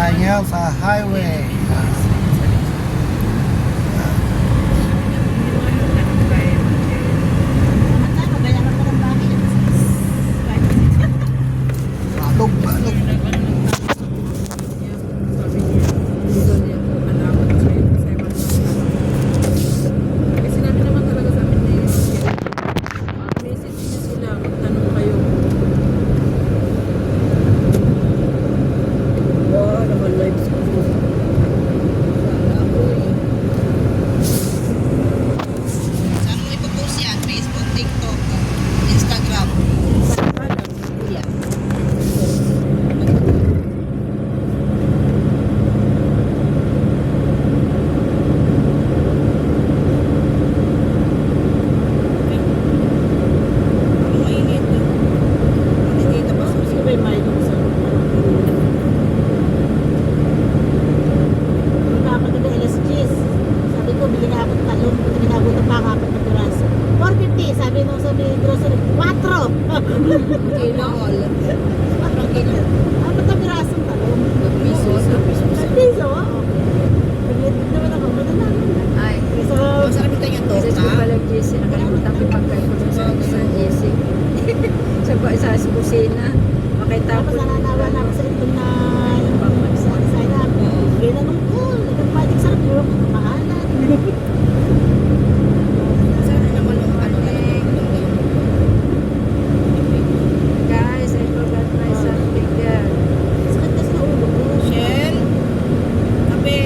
Triangle sa highway. Balog, balog. Saan mo ipopost yan? Facebook, TikTok, Instagram? Yeah. Ang mainit. Dito ba? Sabi ko, bili nga ako ng talong. Pinabutan pa ako 4 na piraso. 450, sabi nung sa grocery, 4! Kilo all. 4 kilo. 4 na pirasong talong. Piso. Piso, oo. Nag-edit naman ako, madala. Ay, So, Masarap ito yung message ko torta. pala GC, nakalimutan ko pagkain ko sa GC. sa kusina. Makita tapos ko. nananawa na ako sa itong na yung sign up. Ginanong ko, nagpapadik sa puro kamahalan. Sana naman yung ano na Guys, I forgot my something there. Sakit kasi na ulo ko. Shell. Kape.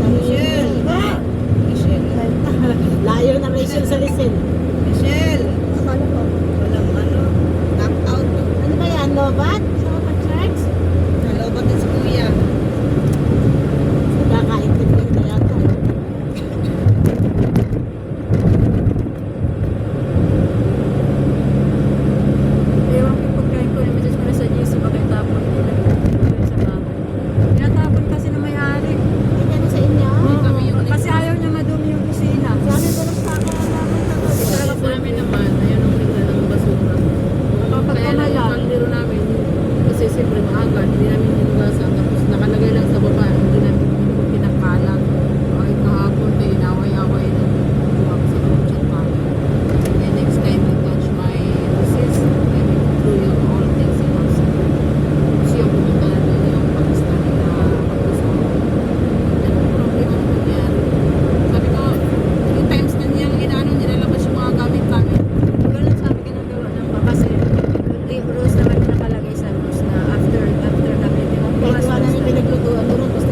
Michelle. Ah! Michelle. Layo na Rachel sa lisin. Michelle. Akala ko. Walang ano. Knock out. Ano ba yan? Lobat? Sa mga church? Nalobat din si kuya. Nagkakaintindi na yata. Ewan ko yung pagkain ko, message ko na sa GC, makita ko. Hindi na sa bahay. Tinatapon kasi na may-ari. Hindi ano sa inyo? kami yung Kasi ayaw niya madumi yung kusina. Sa akin ko lang sa ako namin na to. Talaga po namin naman, ayun ang bigla ng basura. Kaya lang yung kaldero namin, kasi siyempre maaga, hindi namin hinugasan. Tapos nakalagay lang sa baba, hindi namin pinakalang. Ay kahapon, tayo inaway-away na buwag sa group chat pa. And next time you touch my disease, I will through your all things in us. Kasi yung pumunta na doon yung Pakistan na pag-usawa. Anong problema na nangyari? Sabi ko, 3 times na niyang inaano, nilalabas yung mga gamit namin. Wala lang sabi ginagawa ng pa kasi rules naman yung nakalagay sa rules na after kami, di ba? Kahit wala na yung pinaglutuan doon, gusto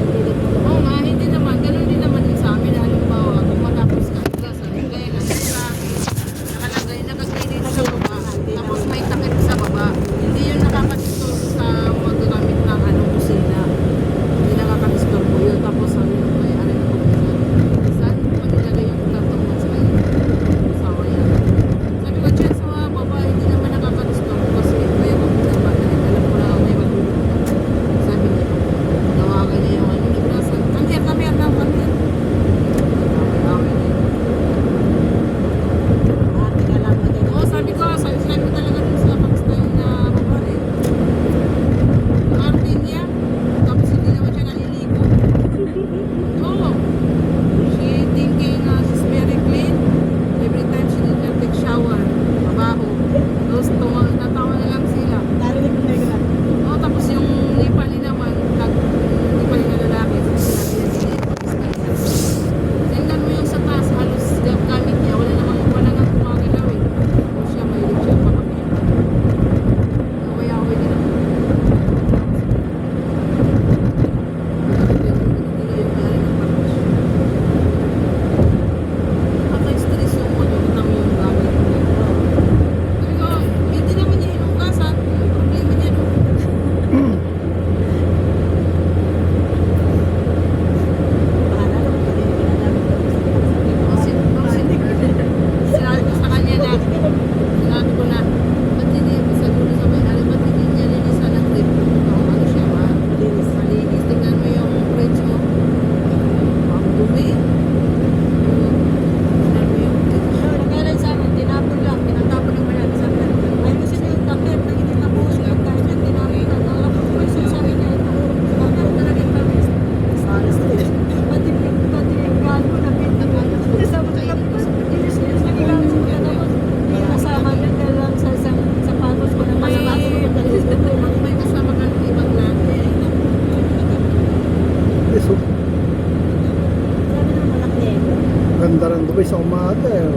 gabi sa umaga eh.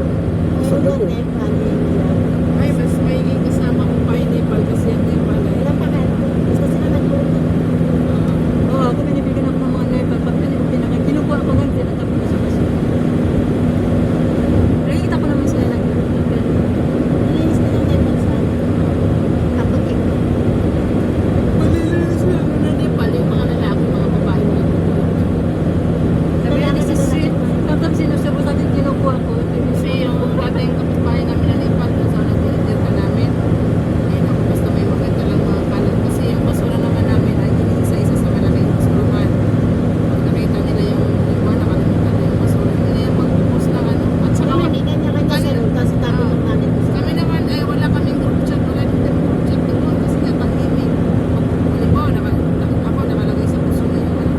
Sa Meron doon gabi. eh, paano Ay, mas maiging kasama ko pa yung Nepal kasi ang Nepal ay ilan pa meron? Gusto sila nagluto. Oo, ako binibigyan ako ng mga Nepal. Pag kinukuha ko ngayon, tinatapon ko sa basura. Nakikita ko naman sila nag-iingat. Nilinis na yung Nepal sa tapos ito. malilinis lang na Nepal yung mga lalaki, mga babae mga Sabi niya, Lalaki this is sila it. Tapos sinusubo sa akin, kinukuha ko. kasi yung dating kapitbahay namin na Nepal kung saan nagtitira namin ay naku, basta may maganda lang mga kalat kasi yung basura naman namin ay isa-isa sa malaking basurahan. Pag nakita nila yung iba nakalimutan na yung basura nila yung magpupos ng ano at saka Kami may kanya-kanya cellphone tapos tabi ng namin ko sa kami naman ay wala kaming group chat, wala din kami group chat doon kasi nga tahimik. Halimbawa, ako nakalagay sa puso na yung ano,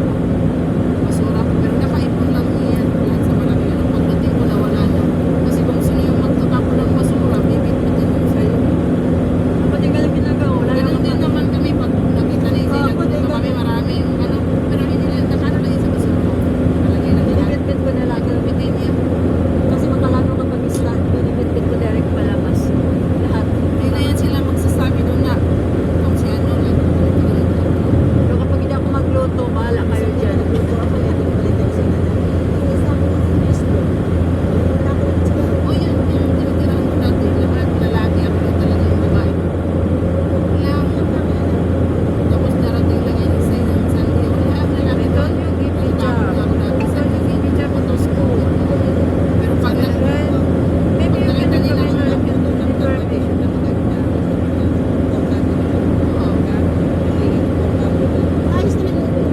basura ko, pero nakaipon lang yan lahat sa malaki. Ano, pagdating ko na wala na. Kasi kung sino yung magtatapon ng basura, bibit-bitin yung sa'yo. Kapag yung galing ginagawa, wala Ganun naman din naman kami pag nakita ni Zay, nagpunta kami marami yung ano, pero hindi nila nakano lang yun sa basura ko. Nakalagay lang nila. Binibit-bit ko na lagi. Bitin niya. Kasi makalano kapag isla, binibit-bit ko direct palabas. Lahat. Hindi na yan sila magsasabi doon na kung si ano lang. Pero kapag hindi ako magluto, bahala kayo dyan. Nagluto ako yan, balik tayo sa inyo. Isa ako ng gusto. Wala ko lang sila. O yun, yung tinitirahan ko dati, lahat lalaki, ako lang talaga yung babae. Lang. Tapos darating lang yan isa yung Sunday. Wala, lalaki Ito doon. yung gift Ang job. tapos ako dati Ito sa yung gift job ko to school. pero pag Maybe you can nakita nila recommend yung information. Ayos naman yun.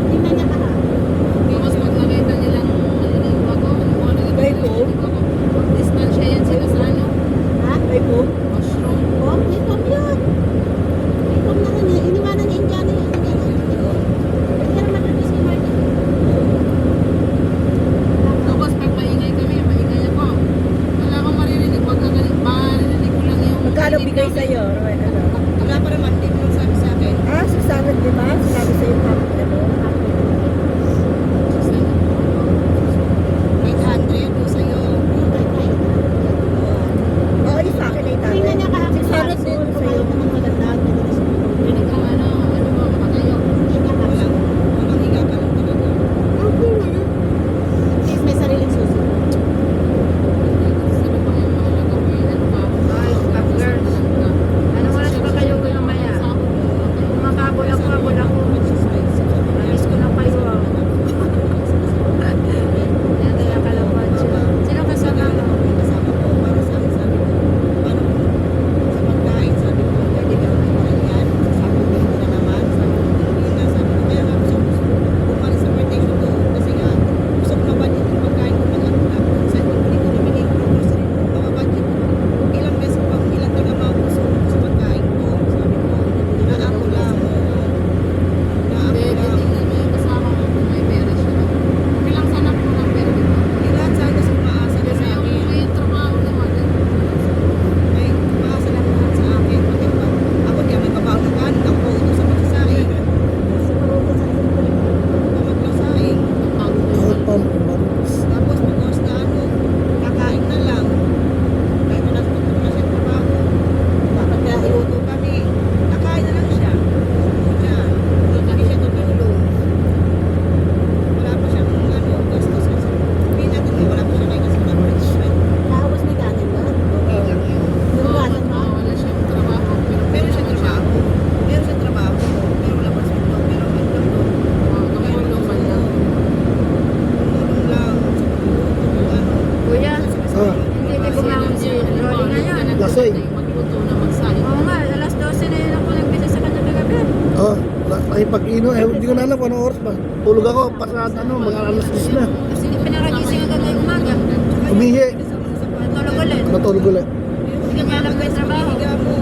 Tingnan niya ka. tapos pag nakita nilang maliligo ako, ano mo, naliligo ako. Distansya yan sila sa ano, Ha? May po? mushroom. Oh, may pom yun. May pom na rin eh. Iniwanan ni Indiana yun. Hindi ka naman nabis ni Martin. Tapos pag maingay kami, maingay ako. Wala akong maririnig, wag ka galit, maririnig ko lang yung... Magkano bigay sa'yo? Wala pa naman, hindi mo lang sabi sa akin. Ah, 600 di ba? Sabi sa'yo pa. Ano? 800 po sa'yo. Oo, yung sa akin Tingnan niya ka. 600 din sa'yo. Naman maganda. Rinig lang ano ba, matayo. Walang, walang higa ka lang talaga. Okay na. At least may sariling susi. Sabi pa yung mga lagawin, ano ba? Ay, top girls. Anong oras ba kayo mamaya? Kumakabol ako, abol ako. Namiss ko na kayo. Yan tayo kalawad siya. Sino kasama mo? Kasama ko, para sa akin, sabi ko, paano po? Sa pagkain, sabi ko, pwede ka naman yan. Sabi ko, hindi na naman. Sabi ko, hindi na. Sabi ko, kaya nga gusto ko umalis sa rotation ko. Kasi nga, gusto ko na-budget yung pagkain ko ng ano na. Sa hindi ko nabili yung grocery ko. Baka budget ko. Ilang beses pang ilang taga mauso ko sa pagkain ko. Sabi ko, naako lang. Hindi, titignan mo yung kasama mo kung may pera siya. Okay lang sana kung walang pera, di ba? Hindi lahat sa akin umaasa na Kasi sa yung akin. may trabaho naman, May umaasa lang lahat sa akin. Pati pa, ako di may kabaw na kanin. Ako utos sa pagsasaing. Pamaglasaing. pagod Ako naman. pa, marunong. Tapos pag-oras na ano, kakain na lang. Kahit wala sa pagod na siya trabaho. Dapat kaya iluto kami. Nakain na lang siya. Iluto niya. Hindi siya tutulong. Wala pa siyang ano, gastos kasi. Sabihin natin na wala pa siya kayo kasi wala pa rin siya. Nakabos may ganin ba? Okay lang yun. Yung Oo, ganin mo? wala siyang trabaho. Meron siya trabaho. Meron siya trabaho. Pero wala pa siya. Pero ang lang doon. Tumulong man lang. Tumulong lang. Ano. Kuya, Ah, hindi may kumahon si Rolly ngayon. Lasing. Magluto na magsahin. Oo nga, alas 12 na yun ako nagbisa sa kanya kagabi. oh, ay pag-ino, eh, hindi ko na alam kung anong oras ba. Tulog ako, pasad ano, mga alas 10 na. Kasi hindi pinakagising agad ngayong umaga. Umihi, Natulog ulit. matulog ulit. Hindi ko alam may trabaho. Higa mo.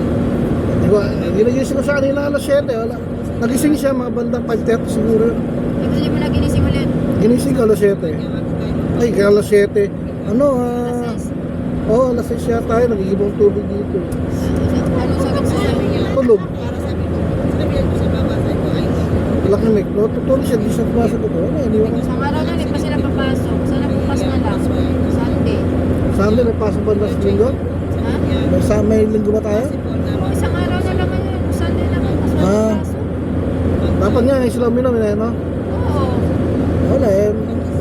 Di ba, ginagising ko sa kanila alas 7, wala. Nagising siya, mga bandang 5:30 siguro. Hindi mo na ginising ulit. Ginising ko alas 7. Ay, kaya alas 7. Ano, alas 6 yata tayo, nagigibong tubig dito. Ano sagot sa sabi niya? Tulog. Para sabi ko, sinabihan ko sa baba, sabi ko, ay, Laki mic, no? Tutulog siya, di siya pumasok ko. Ano, iniwan ko. Sa araw na, hindi pa sila papasok. Sana Sunday, may pasok ba na sa linggo? Ha? May linggo ba tayo? O, isang araw na lang ngayon. Sunday lang ang pasok. Ah. Dapat nga, ngayon sila uminom, no? Oo. Wala eh.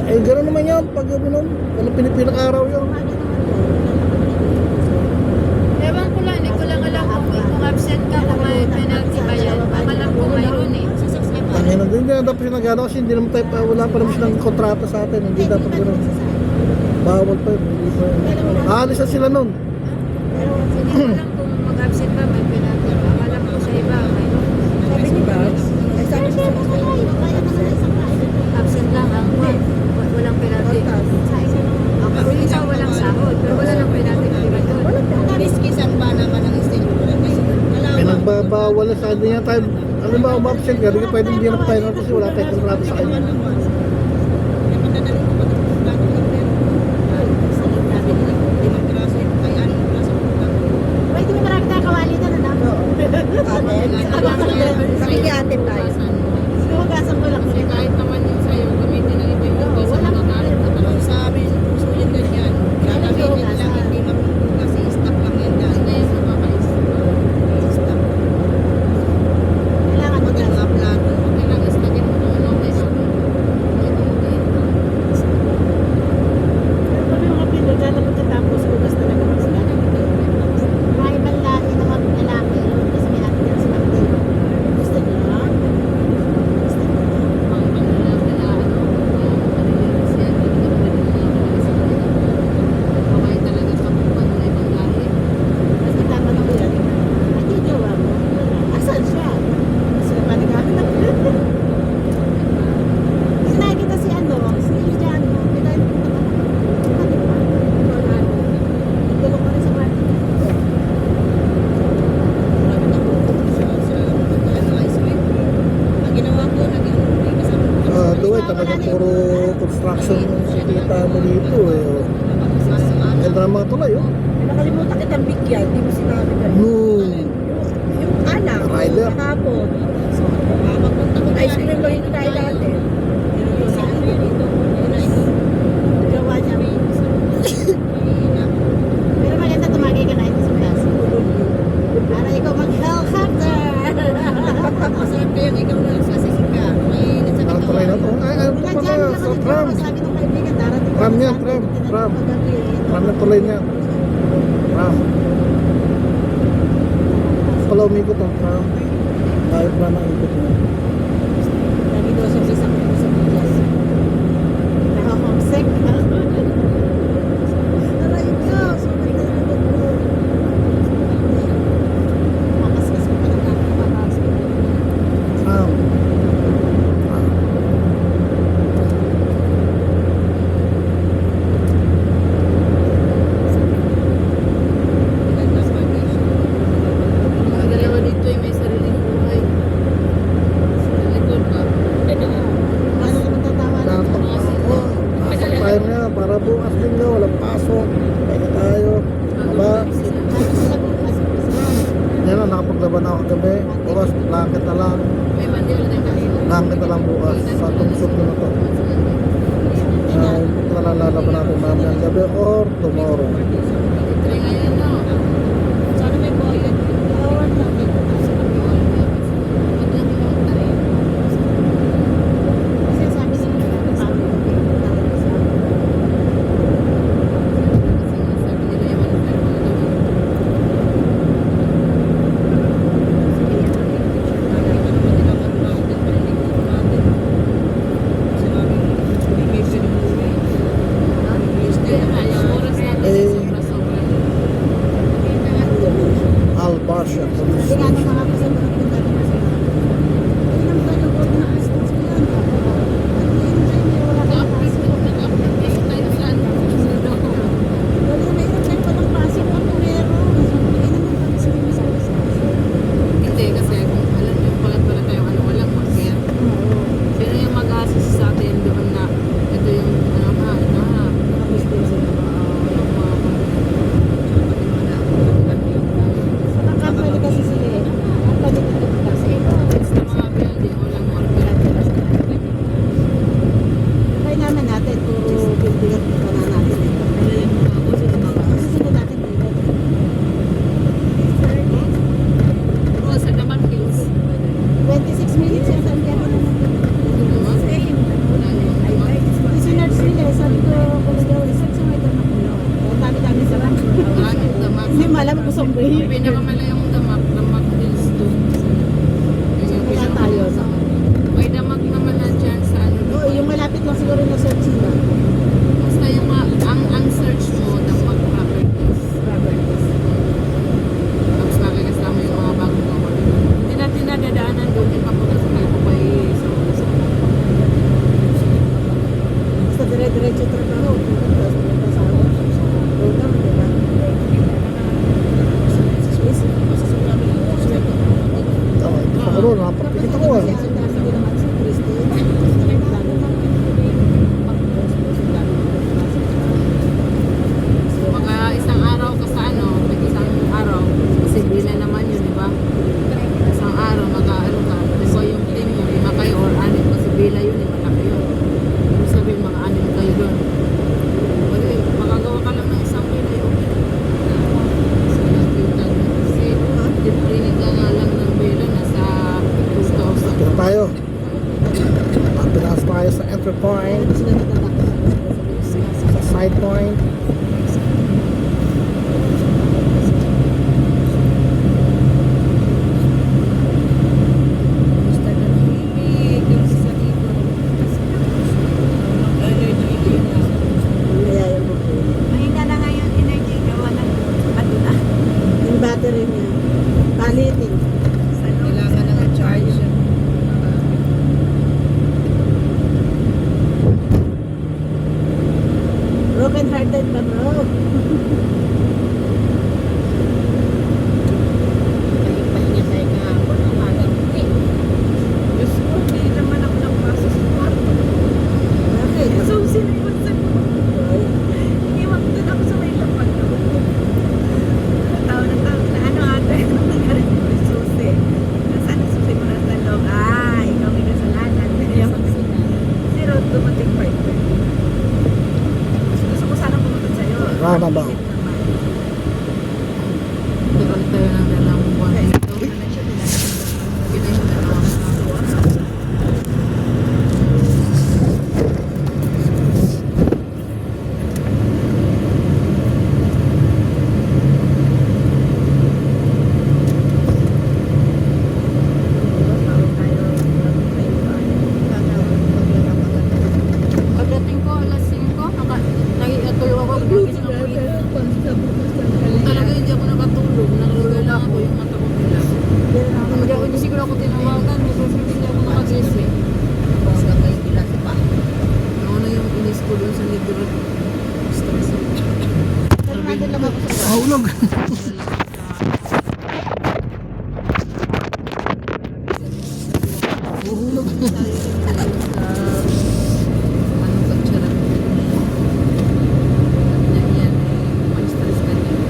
Eh, gano'n naman yan pag uminom. Walang pinipilang araw yun. Ewan ko lang, hindi ko lang alam kung absent ka, kung may penalty ba yan. Ang alam ko mayroon eh. Tangin na din yan. Dapat yung nag-ano kasi hindi naman tayo, wala pa naman silang kontrata sa atin. Hindi dapat gano'n. Bawal pa yun. Hindi pa yun. Aalis na sila nun. Hindi ko alam kung mag-absent ba, may penalty. Ang alam ko sa iba, mayroon. Sabi ni Babs, ay sabi ko sa Absent lang ang walang penalty. Ang isa walang sahod, pero wala lang penalty na iba doon. Riskisan ba naman ang istilyo? Pinagbabawal na sa atin yan tayo. Alam ba, umabsent ka, hindi ka pwedeng hindi na tayo kasi wala tayong kontrata sa kanya. Pwede mo marami tayo kawali na na. Nakikiatin tayo. Hugasan ko lang. Kasi kahit naman yung sa'yo, gamitin ng iba yung tubig sa mga kalit na talaga. Sa amin, gusto yun ganyan. Gagamitin lang, hindi mapupunta kasi stock lang yan dyan. Hindi sa kakaisip. Stock. Kailangan mo Pag ang mga plato. Okay lang, istagin mo kung ano, may ano. May tumutin. Pero pag yung mga pilo, dyan na pagkatapos, hugas talaga ng sila. May ibang lahi na mga lalaki, kasi may natin yan sila. Gusto niyo? Gusto niyo? Ang ano lang nila, ano, kanilinis yan, hindi ka pwede na nakalagay sa kanila. Kamay talaga sa kung na ibang lahi. Basta tama na ko yan. Ay, di jowa mo. Asan siya? Kasi napanigamin na. Kasi nakikita si ano, si Jan, pinay na punta ka. Ano ba? Nagdulong ka rin sa kwarto. Marami na po sa ice cream. Ang ginawa ko, naging may kasama ko. Doon talagang puro construction yung nakikita mo dito eh. Ay, na mga tulay oh. Nakalimutan kitang bigyan, di mo sinabi ka. No. Yung anak, Rider. kahapon. Magpunta ko ice cream ba yung tayo dati? Yung sa ano yun dito? Yun na ito. Jowa niya. Pero maganda tumagay ka na ito sa klase. Para ikaw mag-helicopter. Masarap kayang ikaw na nagsasisip ka. May nasakit Ang ako. tulay na to. Ay, ano Wala pa dyan, na? wala Sa kasi tram. sabi ng kaibigan, darating Tram ka yan, sa tram, atin, tram. paggabi, Tram na tulay niya. Tram. Pala umikot ang tram. Kahit na naikot niya. Lagi daw siya sa bigas. Nakaka-homesick. Aray ko, sobrang nalulog ko. Makaskas ko pa ng nakakapas. Tram. Tram. Ang dalawa dito ay may sariling buhay. Sa likod ba? Paano naman tatawa na? Dapat ako. Pasok tayo nga para bukas din daw. Walang pasok. Kaya tayo. Aba. Ano sila bukas? Yan lang, nakapaglaban ako kagabi. Bukas, blanket na lang. May mandi ulit ang kasi. Blanket na lang bukas. Sa tungsok na to. Nalalalaban natin mamaya ang gabi or tomorrow. Try ngayon, no? Sana may boyot. Kawan lang. Kasi sabi sila nakakapagod. Eh, Siguro, napakikita ko Kasi ang dami din naman sa Christine. Mga isang araw ka sa ano, pag isang araw, kasi bila naman yun, di ba? Isang araw, ano ka, so yung team mo, 5 kayo or 6, kasi bila yun, malaki yun. Ibig sabihin, mga 6 kayo doon. Pwede, makagawa ka lang ng isang bila, okay na. Kasi nakita mo, kasi training ka nga lang ng bila, nasa 2,000. Kaya tayo. Pinas tayo sa entry point, Sila natatakot. sa side point. Basta na bibig, yung sa dito. Energy yun na. Kaya yung Mahina na nga yung energy gawa ng ano na. yung battery niya. Palitin. Sa loob. Kailangan na nga-charge. Broken hearted pa bro. Pahinga tayo kahapon. Ang aga mo eh. Diyos ko, hindi naman ako nakapasok sa kwarto. Bakit? So, siniwan sa iniwan doon ako sa may lapag na upo. Tao na ano ate, anong nangyari mo yung susi? Nasaan ang susi mo nasa loob? Ah, ikaw may kasalanan. Kaya si Rod dumating pa ito. Gusto ko sana pumunta sa'yo. Roundabout. Pilit naman. Pero tayo ng dalang buwan dito. Ikaw na lang siya nila. Kita yung dalawang nakakuha. Pagdating ko alas 5, nag-iatuloy ako. Gising ako dito. Talaga hindi ako nakatulog. Nakalagay lang ako yung mata ko nila. Hindi siguro ako tinawagan. Hindi ako nakagising. Nauna yung inis ko doon sa libro. Stress ako. Nandun lang ako sa Mahulog. Uhulog na tayo sa ano sa tiyara. Yan, ma-stress ka din.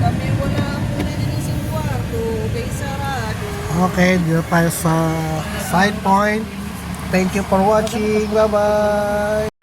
Kami wala po na din sa kwarto. Kay sarado. Okay, dito tayo sa side point. Thank you for watching. Bye-bye.